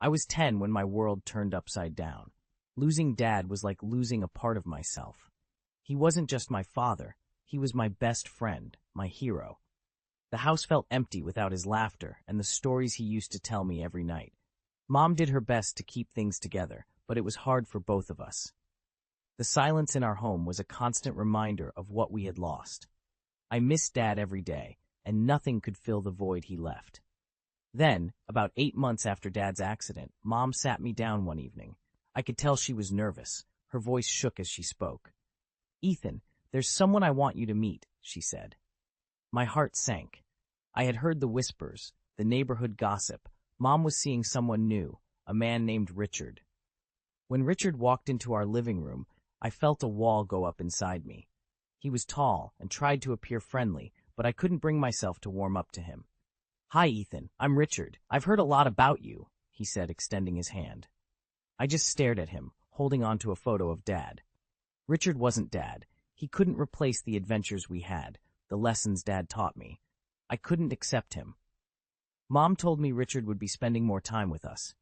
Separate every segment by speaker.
Speaker 1: I was 10 when my world turned upside down. Losing Dad was like losing a part of myself. He wasn't just my father, he was my best friend, my hero. The house felt empty without his laughter and the stories he used to tell me every night. Mom did her best to keep things together, but it was hard for both of us. The silence in our home was a constant reminder of what we had lost. I missed Dad every day, and nothing could fill the void he left. Then, about 8 months after Dad's accident, Mom sat me down one evening. I could tell she was nervous. Her voice shook as she spoke. "Ethan, there's someone I want you to meet," she said. My heart sank. I had heard the whispers, the neighborhood gossip. Mom was seeing someone new, a man named Richard. When Richard walked into our living room, I felt a wall go up inside me. He was tall and tried to appear friendly, but I couldn't bring myself to warm up to him. "Hi, Ethan. I'm Richard. I've heard a lot about you," he said, extending his hand. I just stared at him, holding on to a photo of Dad. Richard wasn't Dad. He couldn't replace the adventures we had, the lessons Dad taught me. I couldn't accept him. Mom told me Richard would be spending more time with us.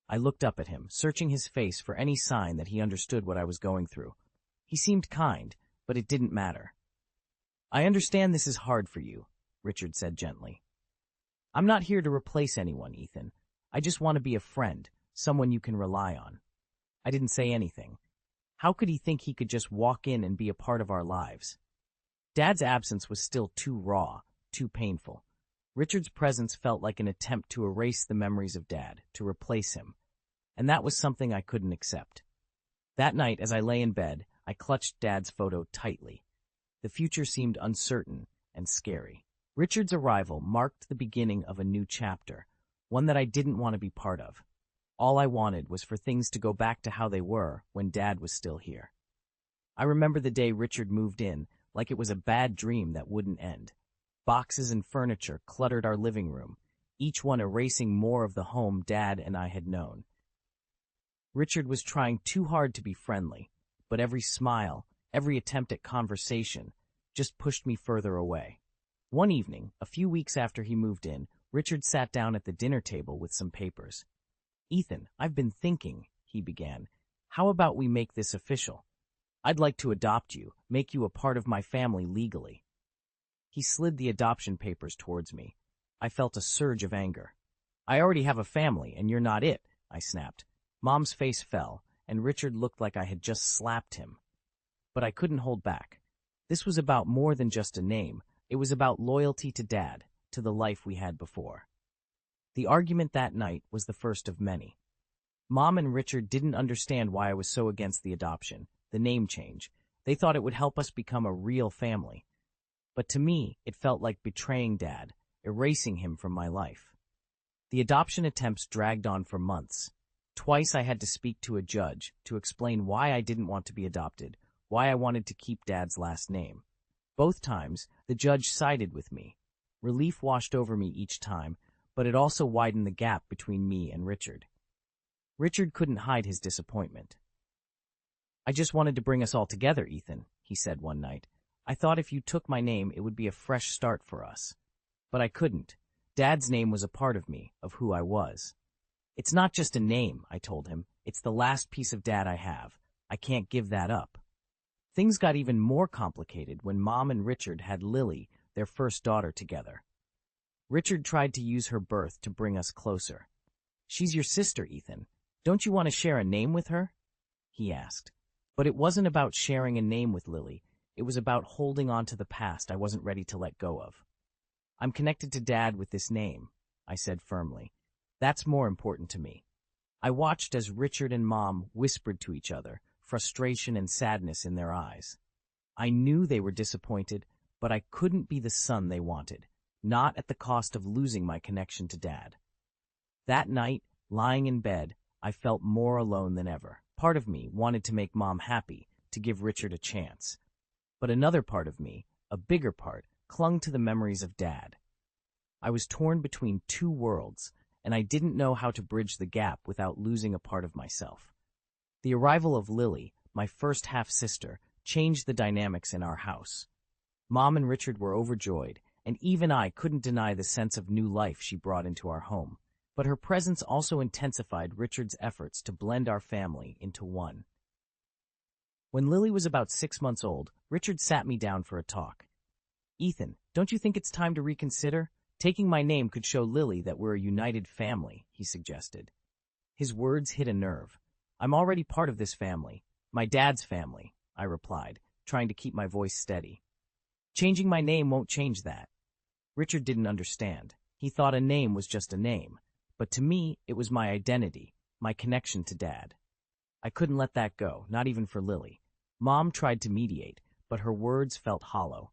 Speaker 1: I looked up at him, searching his face for any sign that he understood what I was going through. He seemed kind, but it didn't matter. "I understand this is hard for you," Richard said gently. "I'm not here to replace anyone, Ethan. I just want to be a friend, someone you can rely on." I didn't say anything. How could he think he could just walk in and be a part of our lives? Dad's absence was still too raw, too painful. Richard's presence felt like an attempt to erase the memories of Dad, to replace him. And that was something I couldn't accept. That night, as I lay in bed, I clutched Dad's photo tightly. The future seemed uncertain and scary. Richard's arrival marked the beginning of a new chapter, one that I didn't want to be part of. All I wanted was for things to go back to how they were when Dad was still here. I remember the day Richard moved in, like it was a bad dream that wouldn't end. Boxes and furniture cluttered our living room, each one erasing more of the home Dad and I had known. Richard was trying too hard to be friendly, but every smile, every attempt at conversation, just pushed me further away. One evening, a few weeks after he moved in, Richard sat down at the dinner table with some papers. "Ethan, I've been thinking," he began. "How about we make this official? I'd like to adopt you, make you a part of my family legally." He slid the adoption papers towards me. I felt a surge of anger. "I already have a family, and you're not it," I snapped. Mom's face fell, and Richard looked like I had just slapped him. But I couldn't hold back. This was about more than just a name. It was about loyalty to Dad, to the life we had before. The argument that night was the first of many. Mom and Richard didn't understand why I was so against the adoption, the name change. They thought it would help us become a real family. But to me, it felt like betraying Dad, erasing him from my life. The adoption attempts dragged on for months. Twice I had to speak to a judge to explain why I didn't want to be adopted, why I wanted to keep Dad's last name. Both times, the judge sided with me. Relief washed over me each time, but it also widened the gap between me and Richard. Richard couldn't hide his disappointment. "I just wanted to bring us all together, Ethan," he said one night. "I thought if you took my name, it would be a fresh start for us." But I couldn't. Dad's name was a part of me, of who I was. "It's not just a name," I told him. "It's the last piece of Dad I have. I can't give that up." Things got even more complicated when Mom and Richard had Lily, their first daughter, together. Richard tried to use her birth to bring us closer. "She's your sister, Ethan. Don't you want to share a name with her?" he asked. But it wasn't about sharing a name with Lily. It was about holding on to the past I wasn't ready to let go of. "I'm connected to Dad with this name," I said firmly. "That's more important to me." I watched as Richard and Mom whispered to each other, frustration and sadness in their eyes. I knew they were disappointed, but I couldn't be the son they wanted, not at the cost of losing my connection to Dad. That night, lying in bed, I felt more alone than ever. Part of me wanted to make Mom happy, to give Richard a chance. But another part of me, a bigger part, clung to the memories of Dad. I was torn between two worlds, and I didn't know how to bridge the gap without losing a part of myself. The arrival of Lily, my first half-sister, changed the dynamics in our house. Mom and Richard were overjoyed, and even I couldn't deny the sense of new life she brought into our home. But her presence also intensified Richard's efforts to blend our family into one. When Lily was about 6 months old, Richard sat me down for a talk. "Ethan, don't you think it's time to reconsider? Taking my name could show Lily that we're a united family," he suggested. His words hit a nerve. "I'm already part of this family, my dad's family," I replied, trying to keep my voice steady. "Changing my name won't change that." Richard didn't understand. He thought a name was just a name, but to me, it was my identity, my connection to Dad. I couldn't let that go, not even for Lily. Mom tried to mediate, but her words felt hollow.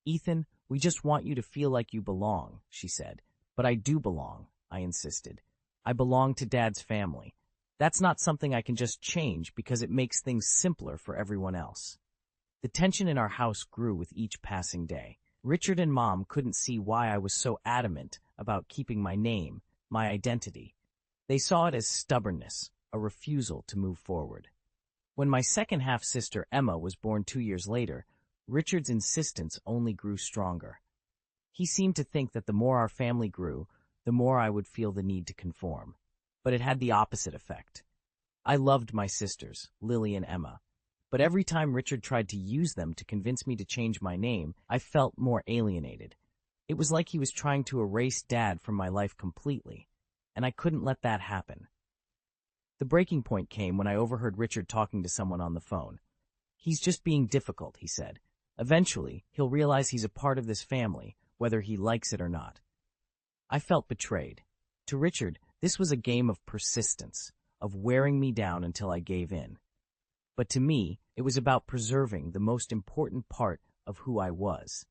Speaker 1: "Ethan, we just want you to feel like you belong," she said. "But I do belong," I insisted. "I belong to Dad's family. That's not something I can just change because it makes things simpler for everyone else." The tension in our house grew with each passing day. Richard and Mom couldn't see why I was so adamant about keeping my name, my identity. They saw it as stubbornness, a refusal to move forward. When my second half-sister Emma was born 2 years later, Richard's insistence only grew stronger. He seemed to think that the more our family grew, the more I would feel the need to conform. But it had the opposite effect. I loved my sisters, Lily and Emma, but every time Richard tried to use them to convince me to change my name, I felt more alienated. It was like he was trying to erase Dad from my life completely, and I couldn't let that happen. The breaking point came when I overheard Richard talking to someone on the phone. "He's just being difficult," he said. "Eventually, he'll realize he's a part of this family, whether he likes it or not." I felt betrayed. To Richard, this was a game of persistence, of wearing me down until I gave in. But to me, it was about preserving the most important part of who I was.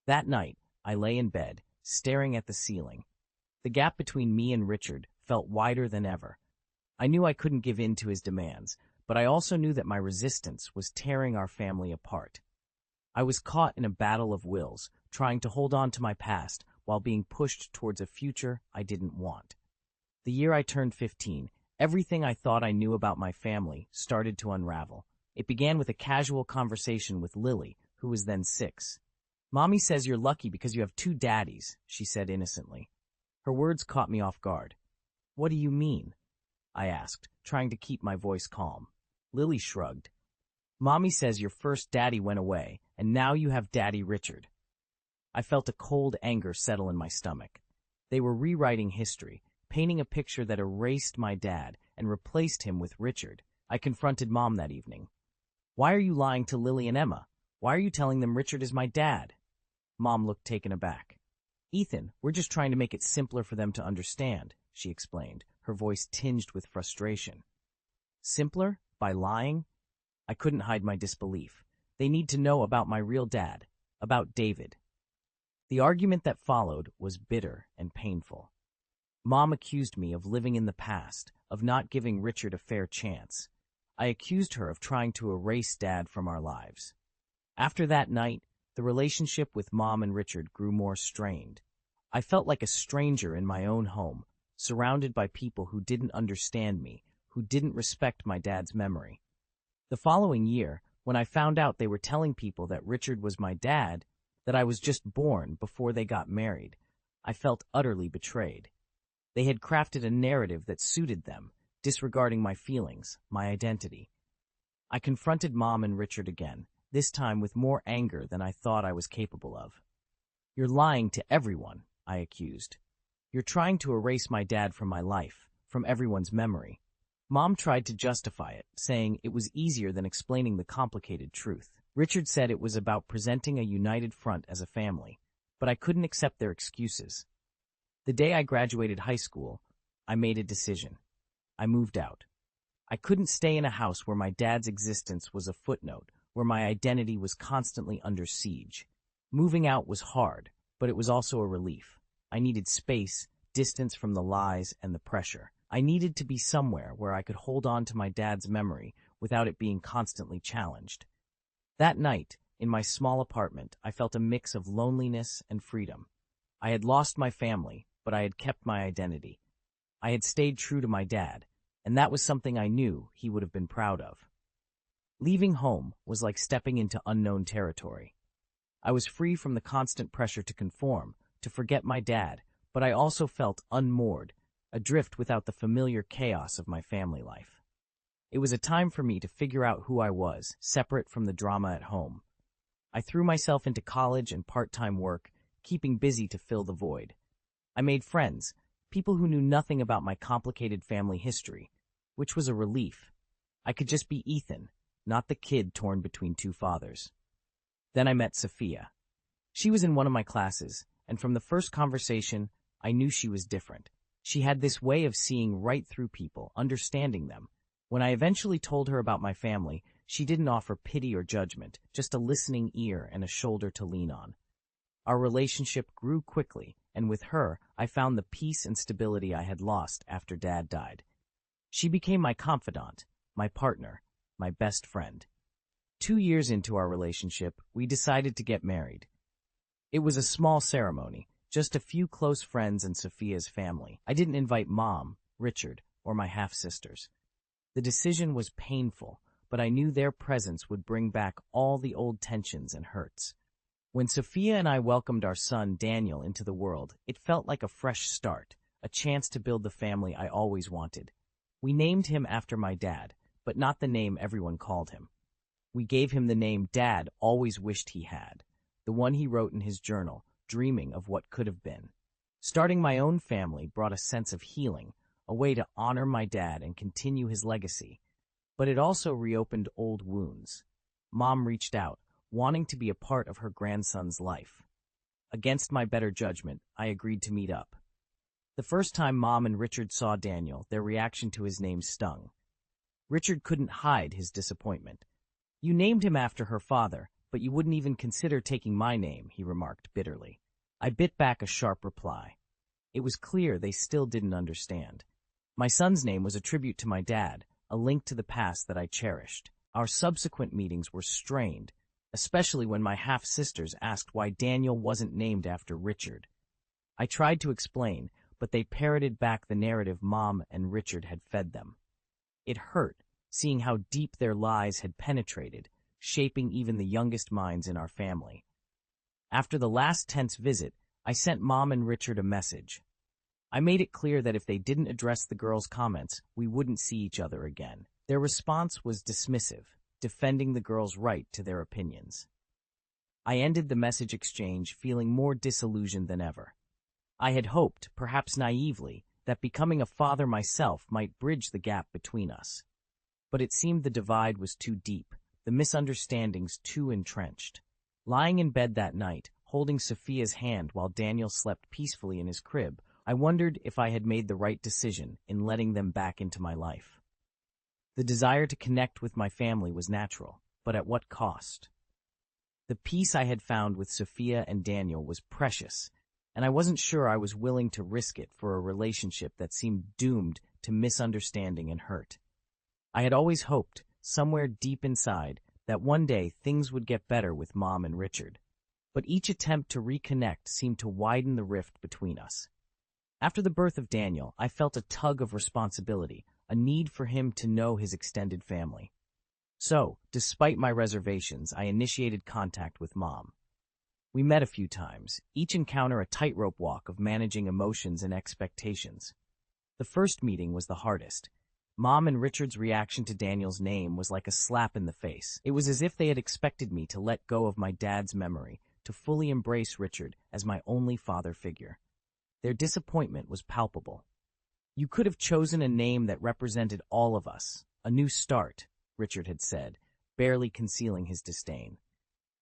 Speaker 1: That night, I lay in bed, staring at the ceiling. The gap between me and Richard felt wider than ever. I knew I couldn't give in to his demands, but I also knew that my resistance was tearing our family apart. I was caught in a battle of wills, trying to hold on to my past while being pushed towards a future I didn't want. The year I turned 15, everything I thought I knew about my family started to unravel. It began with a casual conversation with Lily, who was then 6. "Mommy says you're lucky because you have 2 daddies," she said innocently. Her words caught me off guard. "What do you mean?" I asked, trying to keep my voice calm. Lily shrugged. "Mommy says your first daddy went away, and now you have Daddy Richard." I felt a cold anger settle in my stomach. They were rewriting history, painting a picture that erased my dad and replaced him with Richard. I confronted Mom that evening. "Why are you lying to Lily and Emma? Why are you telling them Richard is my dad?" Mom looked taken aback. "Ethan, we're just trying to make it simpler for them to understand," she explained, her voice tinged with frustration. "Simpler? By lying?" I couldn't hide my disbelief. "They need to know about my real dad, about David." The argument that followed was bitter and painful. Mom accused me of living in the past, of not giving Richard a fair chance. I accused her of trying to erase Dad from our lives. After that night, the relationship with Mom and Richard grew more strained. I felt like a stranger in my own home, surrounded by people who didn't understand me, who didn't respect my dad's memory. The following year, when I found out they were telling people that Richard was my dad, that I was just born before they got married, I felt utterly betrayed. They had crafted a narrative that suited them, disregarding my feelings, my identity. I confronted Mom and Richard again, this time with more anger than I thought I was capable of. "You're lying to everyone," I accused. "You're trying to erase my dad from my life, from everyone's memory." Mom tried to justify it, saying it was easier than explaining the complicated truth. Richard said it was about presenting a united front as a family, but I couldn't accept their excuses. The day I graduated high school, I made a decision. I moved out. I couldn't stay in a house where my dad's existence was a footnote, where my identity was constantly under siege. Moving out was hard, but it was also a relief. I needed space, distance from the lies and the pressure. I needed to be somewhere where I could hold on to my dad's memory without it being constantly challenged. That night, in my small apartment, I felt a mix of loneliness and freedom. I had lost my family, but I had kept my identity. I had stayed true to my dad, and that was something I knew he would have been proud of. Leaving home was like stepping into unknown territory. I was free from the constant pressure to conform, to forget my dad, but I also felt unmoored, adrift without the familiar chaos of my family life. It was a time for me to figure out who I was, separate from the drama at home. I threw myself into college and part-time work, keeping busy to fill the void. I made friends, people who knew nothing about my complicated family history, which was a relief. I could just be Ethan, not the kid torn between two fathers. Then I met Sophia. She was in one of my classes, and from the first conversation, I knew she was different. She had this way of seeing right through people, understanding them. When I eventually told her about my family, she didn't offer pity or judgment, just a listening ear and a shoulder to lean on. Our relationship grew quickly, and with her, I found the peace and stability I had lost after Dad died. She became my confidant, my partner, my best friend. 2 years into our relationship, we decided to get married. It was a small ceremony, just a few close friends and Sophia's family. I didn't invite Mom, Richard, or my half-sisters. The decision was painful, but I knew their presence would bring back all the old tensions and hurts. When Sophia and I welcomed our son Daniel into the world, it felt like a fresh start, a chance to build the family I always wanted. We named him after my dad, but not the name everyone called him. We gave him the name Dad always wished he had, the one he wrote in his journal, dreaming of what could have been. Starting my own family brought a sense of healing, a way to honor my dad and continue his legacy. But it also reopened old wounds. Mom reached out, wanting to be a part of her grandson's life. Against my better judgment, I agreed to meet up. The first time Mom and Richard saw Daniel, their reaction to his name stung. Richard couldn't hide his disappointment. "You named him after her father, but you wouldn't even consider taking my name," he remarked bitterly. I bit back a sharp reply. It was clear they still didn't understand. My son's name was a tribute to my dad, a link to the past that I cherished. Our subsequent meetings were strained, especially when my half-sisters asked why Daniel wasn't named after Richard. I tried to explain, but they parroted back the narrative Mom and Richard had fed them. It hurt, seeing how deep their lies had penetrated, shaping even the youngest minds in our family. After the last tense visit, I sent Mom and Richard a message. I made it clear that if they didn't address the girls' comments, we wouldn't see each other again. Their response was dismissive, defending the girls' right to their opinions. I ended the message exchange feeling more disillusioned than ever. I had hoped, perhaps naively, that becoming a father myself might bridge the gap between us. But it seemed the divide was too deep, the misunderstandings too entrenched. Lying in bed that night, holding Sophia's hand while Daniel slept peacefully in his crib, I wondered if I had made the right decision in letting them back into my life. The desire to connect with my family was natural, but at what cost? The peace I had found with Sophia and Daniel was precious, and I wasn't sure I was willing to risk it for a relationship that seemed doomed to misunderstanding and hurt. I had always hoped, somewhere deep inside, that one day things would get better with Mom and Richard. But each attempt to reconnect seemed to widen the rift between us. After the birth of Daniel, I felt a tug of responsibility, a need for him to know his extended family. So, despite my reservations, I initiated contact with Mom. We met a few times, each encounter a tightrope walk of managing emotions and expectations. The first meeting was the hardest. Mom and Richard's reaction to Daniel's name was like a slap in the face. It was as if they had expected me to let go of my dad's memory, to fully embrace Richard as my only father figure. Their disappointment was palpable. "You could have chosen a name that represented all of us, a new start," Richard had said, barely concealing his disdain.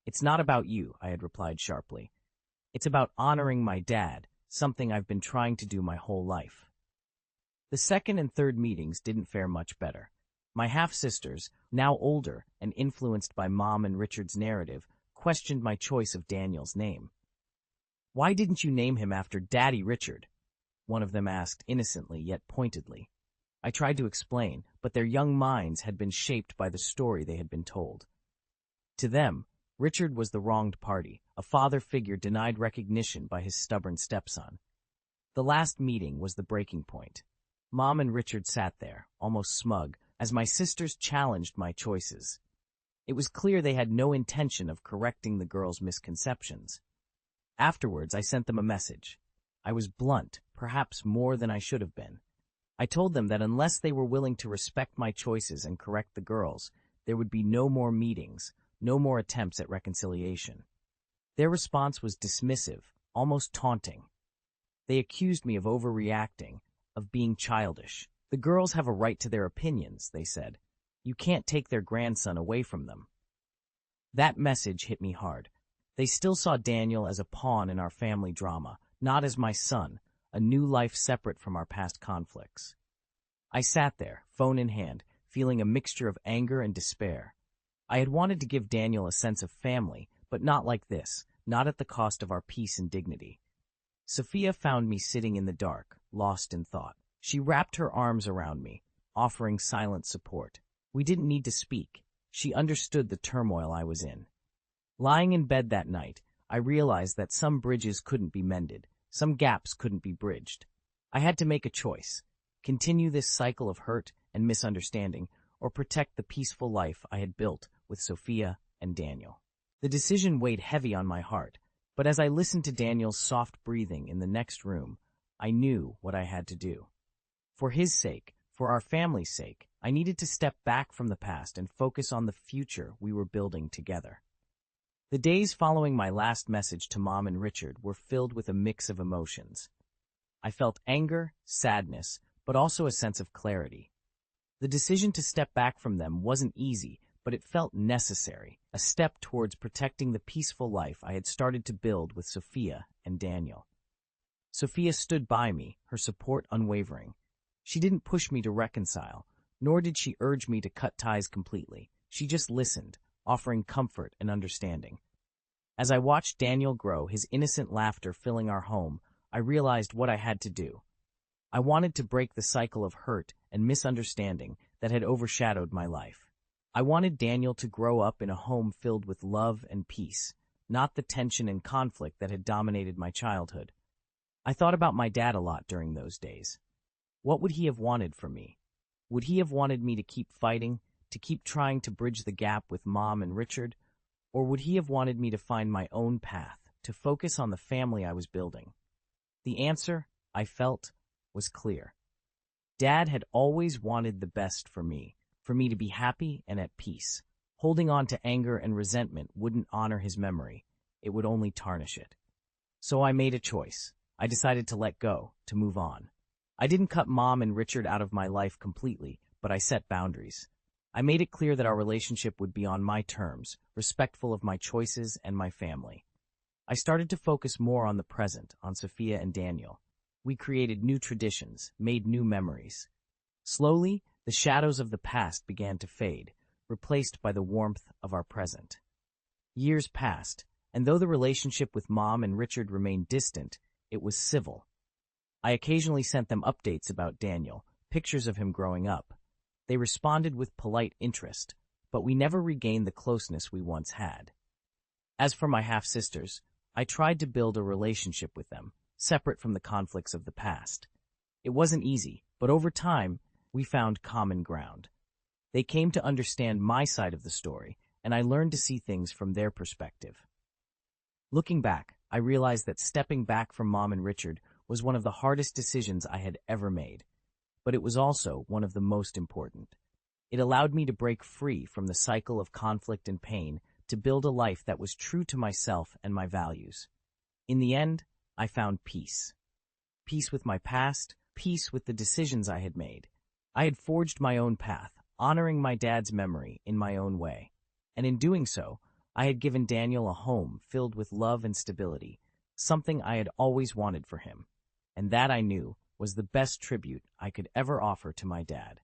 Speaker 1: "It's not about you," I had replied sharply. "It's about honoring my dad, something I've been trying to do my whole life." The second and third meetings didn't fare much better. My half-sisters, now older and influenced by Mom and Richard's narrative, questioned my choice of Daniel's name. "Why didn't you name him after Daddy Richard?" one of them asked innocently yet pointedly. I tried to explain, but their young minds had been shaped by the story they had been told. To them, Richard was the wronged party, a father figure denied recognition by his stubborn stepson. The last meeting was the breaking point. Mom and Richard sat there, almost smug, as my sisters challenged my choices. It was clear they had no intention of correcting the girls' misconceptions. Afterwards, I sent them a message. I was blunt, perhaps more than I should have been. I told them that unless they were willing to respect my choices and correct the girls, there would be no more meetings, no more attempts at reconciliation. Their response was dismissive, almost taunting. They accused me of overreacting, of being childish. The girls have a right to their opinions, they said. You can't take their grandson away from them. That message hit me hard. They still saw Daniel as a pawn in our family drama, not as my son, a new life separate from our past conflicts. I sat there, phone in hand, feeling a mixture of anger and despair. I had wanted to give Daniel a sense of family, but not like this, not at the cost of our peace and dignity. Sophia found me sitting in the dark, lost in thought. She wrapped her arms around me, offering silent support. We didn't need to speak. She understood the turmoil I was in. Lying in bed that night, I realized that some bridges couldn't be mended, some gaps couldn't be bridged. I had to make a choice: continue this cycle of hurt and misunderstanding, or protect the peaceful life I had built with Sophia and Daniel. The decision weighed heavy on my heart, but as I listened to Daniel's soft breathing in the next room, I knew what I had to do. For his sake, for our family's sake, I needed to step back from the past and focus on the future we were building together. The days following my last message to Mom and Richard were filled with a mix of emotions. I felt anger, sadness, but also a sense of clarity. The decision to step back from them wasn't easy, but it felt necessary, a step towards protecting the peaceful life I had started to build with Sophia and Daniel. Sophia stood by me, her support unwavering. She didn't push me to reconcile, nor did she urge me to cut ties completely. She just listened, offering comfort and understanding. As I watched Daniel grow, his innocent laughter filling our home, I realized what I had to do. I wanted to break the cycle of hurt and misunderstanding that had overshadowed my life. I wanted Daniel to grow up in a home filled with love and peace, not the tension and conflict that had dominated my childhood. I thought about my dad a lot during those days. What would he have wanted from me? Would he have wanted me to keep fighting, to keep trying to bridge the gap with Mom and Richard? Or would he have wanted me to find my own path, to focus on the family I was building? The answer, I felt, was clear. Dad had always wanted the best for me to be happy and at peace. Holding on to anger and resentment wouldn't honor his memory. It would only tarnish it. So I made a choice. I decided to let go, to move on. I didn't cut Mom and Richard out of my life completely, but I set boundaries. I made it clear that our relationship would be on my terms, respectful of my choices and my family. I started to focus more on the present, on Sophia and Daniel. We created new traditions, made new memories. Slowly, the shadows of the past began to fade, replaced by the warmth of our present. Years passed, and though the relationship with Mom and Richard remained distant, it was civil. I occasionally sent them updates about Daniel, pictures of him growing up. They responded with polite interest, but we never regained the closeness we once had. As for my half-sisters, I tried to build a relationship with them, separate from the conflicts of the past. It wasn't easy, but over time, we found common ground. They came to understand my side of the story, and I learned to see things from their perspective. Looking back, I realized that stepping back from Mom and Richard was one of the hardest decisions I had ever made, but it was also one of the most important. It allowed me to break free from the cycle of conflict and pain to build a life that was true to myself and my values. In the end, I found peace. Peace with my past, peace with the decisions I had made. I had forged my own path, honoring my dad's memory in my own way. And in doing so, I had given Daniel a home filled with love and stability, something I had always wanted for him. And that, I knew, was the best tribute I could ever offer to my dad.